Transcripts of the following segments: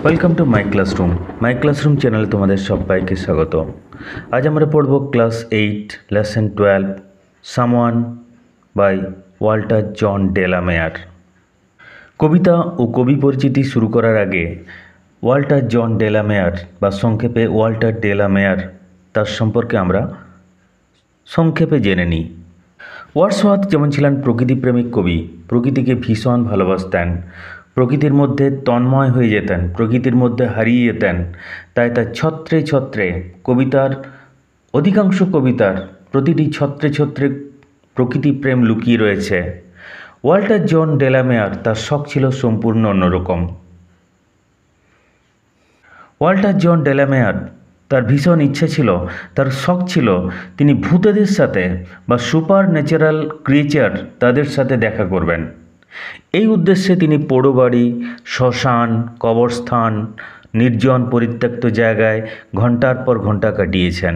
Welcome to my classroom চ্যানেলে তোমাদের সবাইকে স্বাগত। আজ আমরা পড়ব class 8 lesson 12 someone by Walter John de la Mare. কবিতা ও কবি পরিচিতি শুরু করার আগে ওয়াল্টার জন ডেলামেয়ার বা সংক্ষেপে ওয়াল্টার ডেলামেয়ার তার সম্পর্কে আমরা সংক্ষেপে জেনে নিই। ওয়ার্ডসওয়ার্থ যেমন ছিলেন প্রকৃতিপ্রেমিক কবি, প্রকৃতিকে ভীষণ ভালোবাসতেন, প্রকৃতির মধ্যে তন্ময় হয়ে যেতেন, প্রকৃতির মধ্যে হারিয়ে যেতেন। তাই তার ছত্রে ছত্রে কবিতার অধিকাংশ কবিতার প্রতিটি ছত্রে ছত্রে প্রকৃতিপ্রেম লুকিয়ে রয়েছে। ওয়াল্টার জন ডেলামেয়ার তার শখ ছিল সম্পূর্ণ অন্যরকম। ওয়াল্টার জন ডেলামেয়ার তার ভীষণ ইচ্ছে ছিল, তার শখ ছিল তিনি ভূতেদের সাথে বা সুপার ন্যাচারাল ক্রিয়েচার তাদের সাথে দেখা করবেন। এই উদ্দেশ্যে তিনি পোড়ো বাড়ি, শ্মশান, কবরস্থান, নির্জন পরিত্যক্ত জায়গায় ঘন্টার পর ঘন্টা কাটিয়েছেন।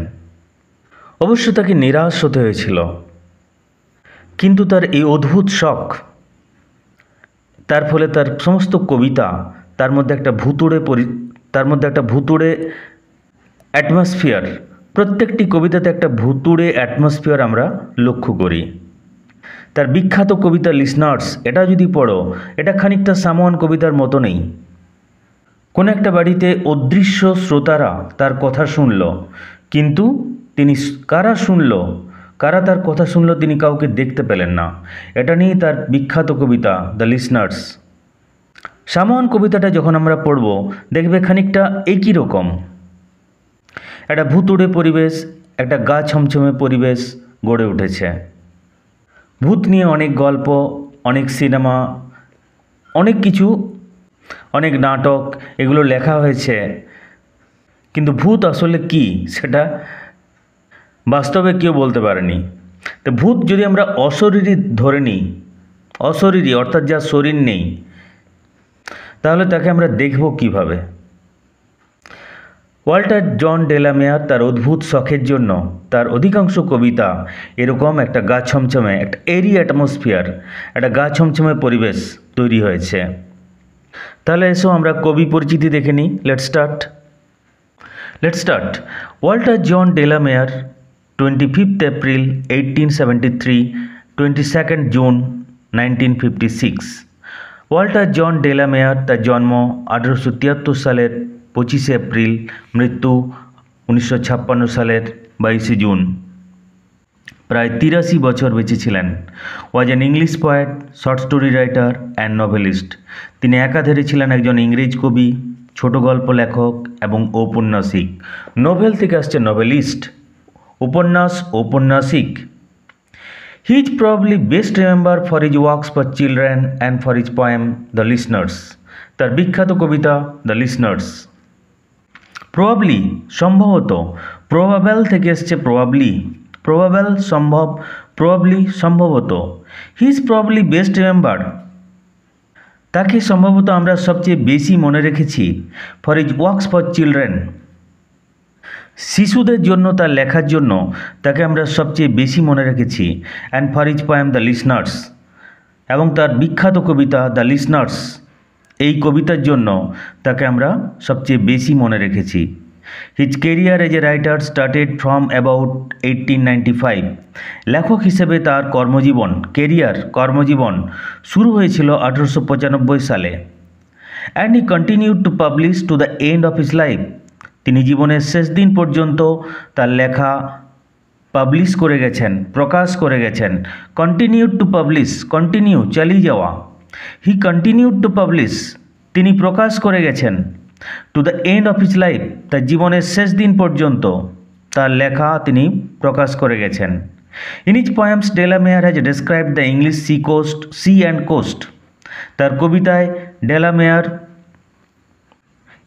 অবশ্য তাকে নিরাশ হতে হয়েছিল, কিন্তু তার এই অদ্ভুত শখ, তার ফলে তার সমস্ত কবিতা তার মধ্যে একটা ভুতুড়ে অ্যাটমসফিয়ার, প্রত্যেকটি কবিতাতে একটা ভুতুড়ে অ্যাটমসফিয়ার আমরা লক্ষ্য করি। তার বিখ্যাত কবিতা লিসনার্স, এটা যদি পড়ো, এটা খানিকটা সামওয়ান কবিতার মতো নেই। কোনো একটা বাড়িতে অদৃশ্য শ্রোতারা তার কথা শুনল, কিন্তু তিনি কারা তার কথা শুনল তিনি কাউকে দেখতে পেলেন না। এটা নিয়ে তার বিখ্যাত কবিতা দ্য লিসনার্স। সামওয়ান কবিতাটা যখন আমরা পড়ব দেখবে খানিকটা একই রকম, একটা ভুতুড়ে পরিবেশ, একটা গা ছমছমে পরিবেশ গড়ে উঠেছে। ভূত নিয়ে অনেক গল্প, অনেক সিনেমা, অনেক কিছু, অনেক নাটক এগুলো লেখা হয়েছে, কিন্তু ভূত আসলে কি সেটা বাস্তবে কেউ বলতে পারেনি। তো ভূত যদি আমরা অশরীরী ধরে নিই, অশরীরী অর্থাৎ যার শরীর নেই, তাহলে তাকে আমরা দেখব কিভাবে? ওয়াল্টার জন ডেলামেয়ার তার অদ্ভুত শখের জন্য তার অধিকাংশ কবিতা এরকম একটা গা ছমছমে, একটা এরি অ্যাটমসফিয়ার, একটা গা ছমছমে পরিবেশ তৈরি হয়েছে। তাহলে এসো আমরা কবি পরিচিতি দেখে নিই। Let's start. Walter John de la Mare, 25 April 1873, 22 June 1956। Walter John de la Mare, তার জন্ম 1873 সালের 25 এপ্রিল, মৃত্যু 1956 সালের 22 জুন। প্রায় 83 বছর বেঁচে ছিলেন। Was an English poet, short story writer and novelist. তিনি একাধারে ছিলেন একজন ইংরেজ কবি, ছোট গল্প লেখক এবং ঔপন্যাসিক। নোভেল থেকে আসছে নভেলিস্ট, ঔপন্যাসিক। He is probably best remembered for his works for children and for his poem The Listeners. তার বিখ্যাত কবিতা দ্য লিসনার্স। প্রবাবলি সম্ভবত, প্রবাবেল থেকে এসছে প্রবাবেল সম্ভব, প্রবাবলি সম্ভবত। He is probably best remembered, তাকে সম্ভবত আমরা সবচেয়ে বেশি মনে রেখেছি for his works for children, শিশুদের জন্য তার লেখার জন্য তাকে আমরা সবচেয়ে বেশি মনে রেখেছি, and for his poem the listeners, এবং তার বিখ্যাত কবিতা দ্য লিসনার্স, এই কবিতার জন্য তাকে আমরা সবচেয়ে বেশি মনে রেখেছি। His career as a writer started from about 1895। লেখক হিসেবে তার কর্মজীবন শুরু হয়েছিল 1895 সালে। And he continued to publish to the end of his life. তিনি জীবনের শেষ দিন পর্যন্ত তার লেখা পাবলিশ করে গেছেন, প্রকাশ করে গেছেন। কন্টিনিউড টু পাবলিশ, কন্টিনিউ চালিয়ে যাওয়া। হি কন্টিনিউড টু পাবলিশ, তিনি প্রকাশ করে গেছেন। To the end of his life, তার জীবনের শেষ দিন পর্যন্ত তার লেখা তিনি প্রকাশ করে গেছেন। In his poems de la Mare has described the English sea and coast. তার কবিতায় ডেলামেয়ার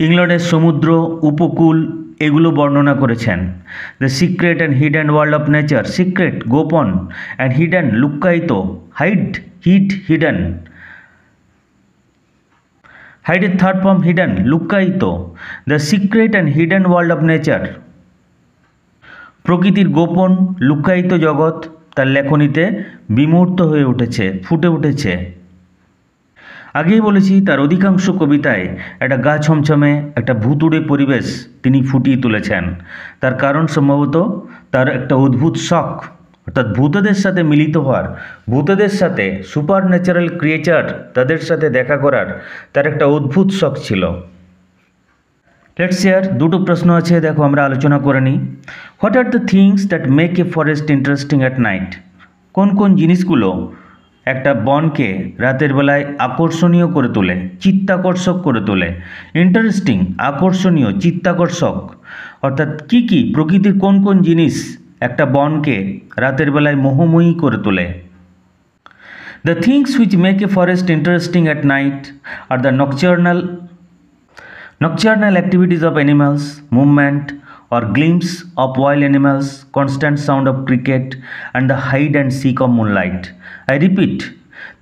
ইংল্যান্ডের সমুদ্র, উপকূল এগুলো বর্ণনা করেছেন। The secret and hidden world of nature, secret গোপন, অ্যান্ড হিডেন লুক্কায়িত, হিডেন, হাইডের থার্ড ফর্ম হিডেন, লুক্কায়িত। The secret and hidden world of nature, প্রকৃতির গোপন লুক্কায়িত জগৎ তার লেখনীতে বিমূর্ত হয়ে উঠেছে, ফুটে উঠেছে। আগেই বলেছি তার অধিকাংশ কবিতায় একটা গা ছমছমে একটা ভুতুড়ে পরিবেশ তিনি ফুটিয়ে তুলেছেন। তার কারণ সম্ভবত তার একটা অদ্ভুত শখ, অর্থাৎ ভূতদের সাথে মিলিত হওয়ার, ভূতদের সাথে সুপার ন্যাচারাল ক্রিয়েচার তাদের সাথে দেখা করার তার একটা অদ্ভুত শখ ছিল। লেটস শেয়ার, দুটো প্রশ্ন আছে, দেখো আমরা আলোচনা করে নিই। What are the things that make a forest interesting at night? কোন কোন জিনিসগুলো একটা বনকে রাতের বেলায় আকর্ষণীয় করে তোলে, চিত্তাকর্ষক করে তোলে? ইন্টারেস্টিং, আকর্ষণীয়, চিত্তাকর্ষক, অর্থাৎ কি কি প্রকৃতির কোন কোন জিনিস একটা বনকে রাতের বেলায় মোহময়ী করে তোলে? The things which make a forest interesting at night are the nocturnal activities of animals, movement or glimpse of wild animals, constant sound of cricket, and the hide and seek of moonlight. I repeat,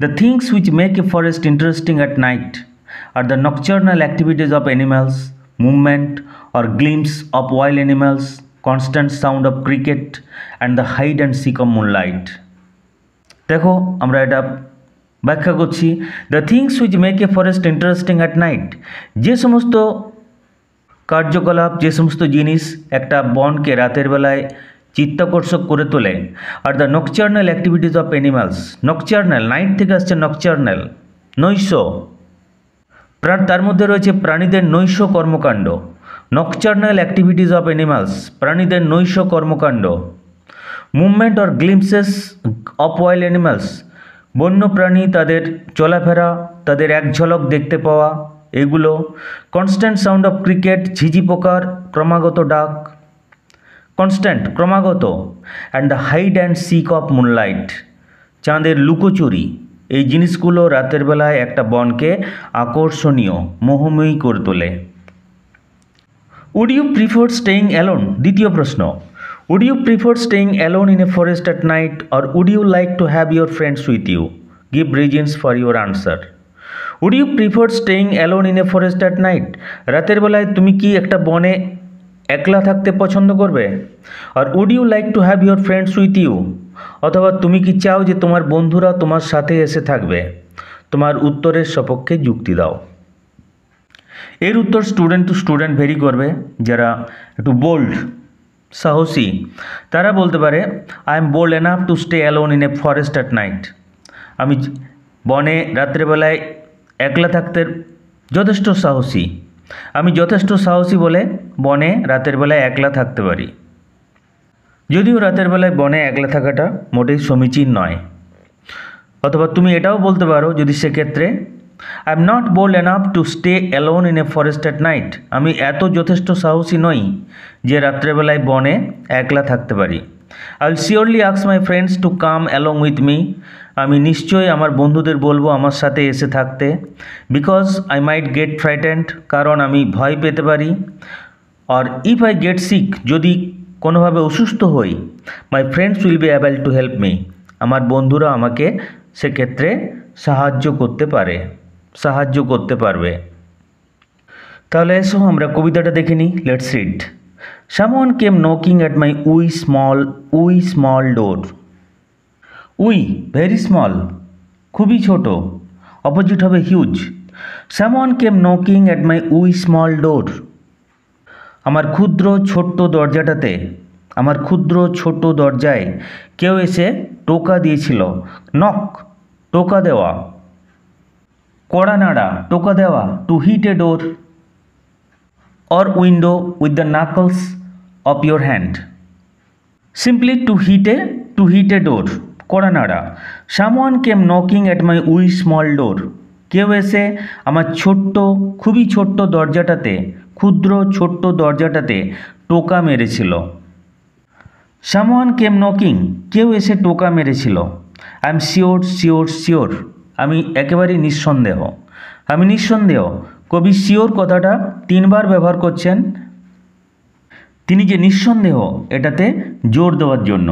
the things which make a forest interesting at night are the nocturnal activities of animals, movement or glimpse of wild animals, constant sound of cricket, and the hide and seek of moonlight. দেখো আমরা এটা ব্যাখ্যা করছি। The things which make a forest interesting at night, যে সমস্ত কার্যকলাপ, যে সমস্ত জিনিস একটা বনকে রাতের বেলায় চিত্তাকর্ষক করে তোলে, are the nocturnal activities of animals. Nocturnal, night থেকে আসছে নকচার্নাল, নৈশ, তার মধ্যে রয়েছে প্রাণীদের নৈশ কর্মকাণ্ড। নকচার্নাল অ্যাক্টিভিটিস অফ অ্যানিমালস, প্রাণীদের নৈশ কর্মকাণ্ড। Movement or glimpses of wild animals, বন্য প্রাণী তাদের চলাফেরা, তাদের এক ঝলক দেখতে পাওয়া, এগুলো। কনস্ট্যান্ট সাউন্ড অফ ক্রিকেট, ঝিঝি পোকার ক্রমাগত ডাক, কনস্ট্যান্ট, ক্রমাগত। And the hide and seek of moonlight, চাঁদের লুকোচুরি। এই জিনিসগুলো রাতের বেলায় একটা বনকে আকর্ষণীয়, মোহময়ী করে তোলে। Would you prefer staying alone? দ্বিতীয় প্রশ্ন, would you prefer staying alone in a forest at night or would you like to have your friends with you? Give reasons for your answer. Would you prefer staying alone in a forest at night? রাতের বেলায় তুমি কি একটা বনে একলা থাকতে পছন্দ করবে? আর would you like to have your friends with you? অথবা তুমি কি চাও যে তোমার বন্ধুরা তোমার সাথে এসে থাকবে? তোমার উত্তরের সপক্ষে যুক্তি দাও। এর উত্তর স্টুডেন্ট টু স্টুডেন্ট ভেরি করবে। যারা একটু বোল্ড, সাহসী, তারা বলতে পারে I am bold enough to stay alone in a forest at night. আমি বনে রাত্রেবেলায় একলা থাকতে যথেষ্ট সাহসী। আমি যথেষ্ট সাহসী বলে বনে রাতের বেলায় একলা থাকতে পারি। যদিও রাতের বেলায় বনে একলা থাকাটা মোটেই সমীচীন নয়। অথবা তুমি এটাও বলতে পারো যদি সেক্ষেত্রে, I am not bold enough to stay alone in a forest at night. আমি এত যথেষ্ট সাহসী নই যে রাত্রেবেলায় বনে একলা থাকতে পারি। I will surely ask my friends to come along with me. আমি নিশ্চয়ই আমার বন্ধুদের বলবো আমার সাথে এসে থাকতে। Because I might get frightened, কারণ আমি ভয় পেতে পারি। আর ইফ আই গেট সিক, যদি কোনোভাবে অসুস্থ হই, my friends will be able to help me. আমার বন্ধুরা আমাকে সেক্ষেত্রে সাহায্য করতে পারবে। তাহলে এসো আমরা কবিতাটা দেখে নিই। Let's read. Someone came knocking at my we small door. Wee very small, খুবই ছোট, অপোজিট হবে হিউজ। সামওয়ান কেম knocking at my we small ডোর। আমার ক্ষুদ্র ছোট্ট দরজায় কেউ এসে টোকা দিয়েছিল। নক, টোকা দেওয়া। কড়া নাড়া, টোকা দেওয়া। To hit a door or window with the knuckles of your hand. Simply to hit a door, কড়া নাড়া। Someone came knocking at my wee small door. কেউ এসে আমার খুবই ছোট্ট দরজাটাতে, ক্ষুদ্র ছোট্ট দরজাটাতে টোকা মেরেছিল। Someone came knocking, কেউ এসে টোকা মেরেছিল। I am sure, আমি একেবারেই নিঃসন্দেহ। কবি শিওর কথাটা 3 বার ব্যবহার করছেন। তিনি যে নিঃসন্দেহ এটাতে জোর দেওয়ার জন্য।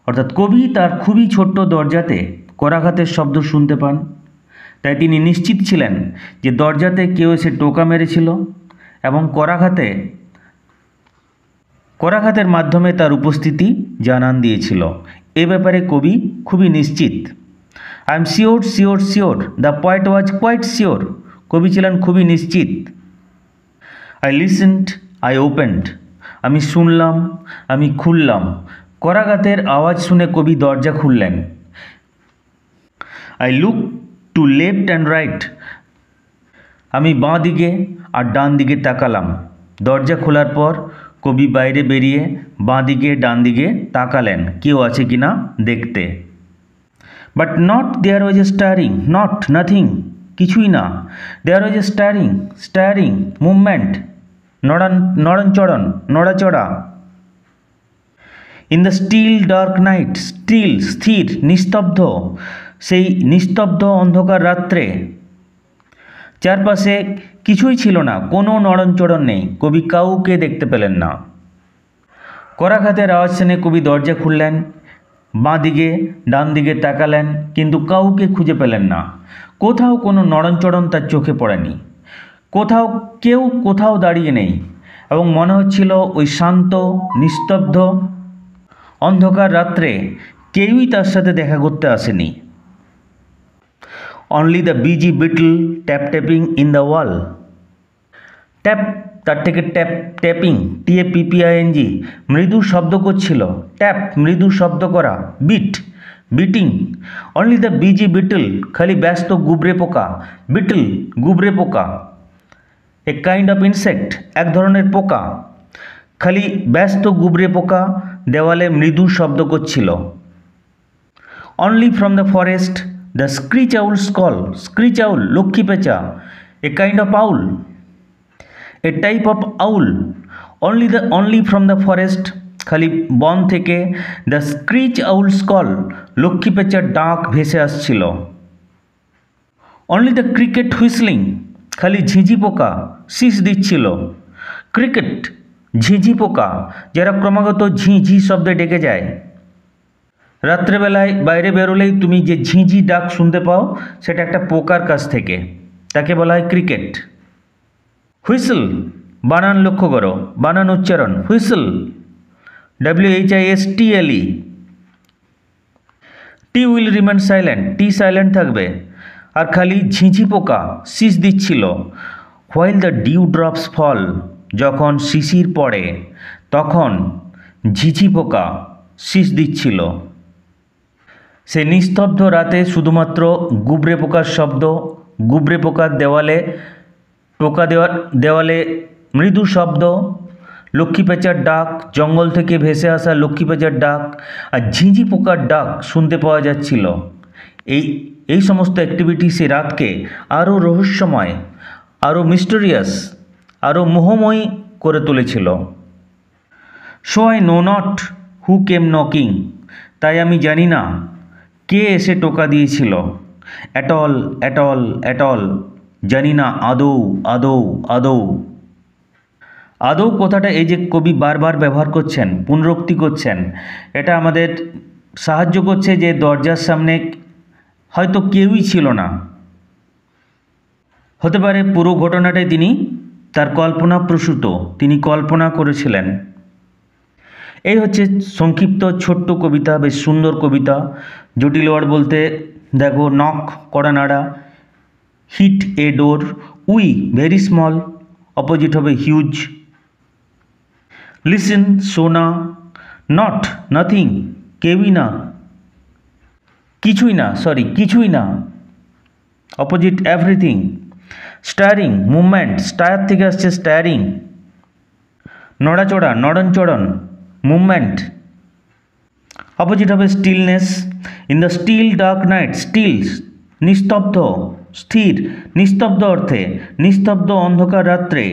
অর্থাৎ কবি তার খুবই ছোট্ট দরজাতে করাঘাতের শব্দ শুনতে পান, তাই তিনি নিশ্চিত ছিলেন যে দরজাতে কেউ এসে টোকা মেরেছিল এবং করাঘাতের মাধ্যমে তার উপস্থিতি জানান দিয়েছিল। এ ব্যাপারে কবি খুবই নিশ্চিত। I am sure sure sure, the poet was quite sure, কবি ছিলেন খুবই নিশ্চিত। আই লিসেন্ড, আই ওপেন্ড, আমি শুনলাম, আমি খুললাম, করাঘাতের আওয়াজ শুনে কবি দরজা খুললেন। I look to left and right, আমি বাঁ দিকে আর ডান দিকে তাকালাম। দরজা খোলার পর কবি বাইরে বেরিয়ে বাঁ দিকে ডান দিকে তাকালেন কেউ আছে কি না দেখতে। But not there was a staring, not nothing, কিছুই না। There was a staring, staring movement, নড়নচড়ন, নড়াচড়া। In the still dark night, still স্থির, নিস্তব্ধ, সেই নিস্তব্ধ অন্ধকার রাত্রে চারপাশে কিছুই ছিল না, কোনো নড়নচড়ন নেই, কবি কাউকে দেখতে পেলেন না। করাঘাতের আওয়াজ শুনে কবি দরজা খুললেন, বাঁ দিকে ডান দিকে তাকালেন, কিন্তু কাউকে খুঁজে পেলেন না। কোথাও কোনো নড়নচড়ন তার চোখে পড়েনি, কোথাও কেউ কোথাও দাঁড়িয়ে নেই, এবং মনে হচ্ছিল ওই শান্ত নিস্তব্ধ অন্ধকার রাত্রে কেউই তার সাথে দেখা করতে আসেনি। Only the busy beetle tap tapping in the wall, tap তার থেকে ট্যাপ, ট্যাপিং TAPPING, মৃদু শব্দ করছিল, ট্যাপ মৃদু শব্দ করা, beat beating. Only the busy beetle, খালি ব্যস্ত গুবরে পোকা, বিটল গুবরে পোকা, এ কাইন্ড অফ ইনসেক্ট, এক ধরনের পোকা, খালি ব্যস্ত গুবরে পোকা দেওয়ালে মৃদু শব্দ করছিল। Only from the forest the screech owls call, screech owl লক্ষ্মী পেঁচা, a kind of owl, a type of owl. Only from the forest, খালি বন থেকে, দ্য স্ক্রিচ আউলস কল, লক্ষ্মী পেঁচার ডাক ভেসে আসছিল। অনলি দ্য ক্রিকেট হুইসলিং, খালি ঝিঁঝি পোকা শীষ দিচ্ছিল। ক্রিকেট ঝিঁঝি পোকা, যারা ক্রমাগত ঝিঁ ঝি শব্দে ডেকে যায়। রাত্রেবেলায় বাইরে বেরোলেই তুমি যে ঝিঁঝি ডাক শুনতে পাও সেটা একটা পোকার কাছ থেকে, তাকে বলা হয় ক্রিকেট। হুইসল, বানান লক্ষ্য করো, বানান উচ্চারণ, whistle WHISTLE। T will remain silent, T silent থাকবে। আর খালি ঝিঁঝি পোকা শীষ দিচ্ছিল। হোয়াইল দ্য ডিউ ড্রপস ফল, যখন শিশির পড়ে তখন ঝিঝি পোকা শীষ দিচ্ছিল। সে নিস্তব্ধ রাতে শুধুমাত্র গুবরে পোকার শব্দ, গুবরে পোকার দেওয়ালে মৃদু শব্দ, লক্ষ্মী পেঁচার ডাক, জঙ্গল থেকে ভেসে আসা লক্ষ্মী পেঁচার ডাক আর ঝিঁঝি পোকার ডাক শুনতে পাওয়া যাচ্ছিল। এই সমস্ত অ্যাক্টিভিটি সে রাতকে আরও রহস্যময়, আরও মিস্টেরিয়াস, আরও মোহময়ী করে তুলেছিল। So I know not who came knocking, তাই আমি জানি না কে এসে টোকা দিয়েছিল। অ্যাটল অ্যাটল অ্যাটল, জানি না আদৌ আদৌ আদৌ। আদৌ কথাটা এই যে কবি বারবার ব্যবহার করছেন, পুনরুক্তি করছেন, এটা আমাদের সাহায্য করছে যে দরজার সামনে হয়তো কেউই ছিল না। হতে পারে পুরো ঘটনাটাই তিনি তার কল্পনাপ্রসূত, তিনি কল্পনা করেছিলেন। এই হচ্ছে সংক্ষিপ্ত ছোট্ট কবিতা, বেশ সুন্দর কবিতা। জটিল ওয়ার্ড বলতে দেখো, নক কড়া নাড়া, hit a door, wee very small, opposite হবে হিউজ, লিসেন শোনা, নট নাথিং কেউই না, কিছুই না, সরি কিছুই না, opposite everything, staring movement, stare থেকে আসছে স্টারিং, নড়াচড়া নড়নচড়ন, মুভমেন্ট, অপোজিট হবে stillness. In the still dark night, still নিস্তব্ধ, স্থির নিস্তব্ধ অর্থে নিস্তব্ধ অন্ধকার রাত্রে,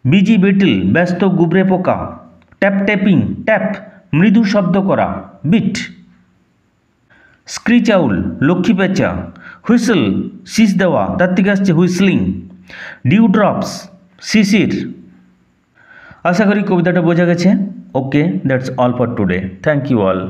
বিজি বিটল ব্যস্ত গুবরে পোকা, ট্যাপ ট্যাপিং ট্যাপ মৃদু শব্দ করা, বিট, স্ক্রিচ আউল লক্ষ্মী পেঁচা, হুইসল শীষ দেওয়া, তার থেকে আসছে হুইসলিং, ডিউ ড্রপস শিশির। আশা করি কবিতাটা বোঝা গেছে। Okay, that's all for today. Thank you all.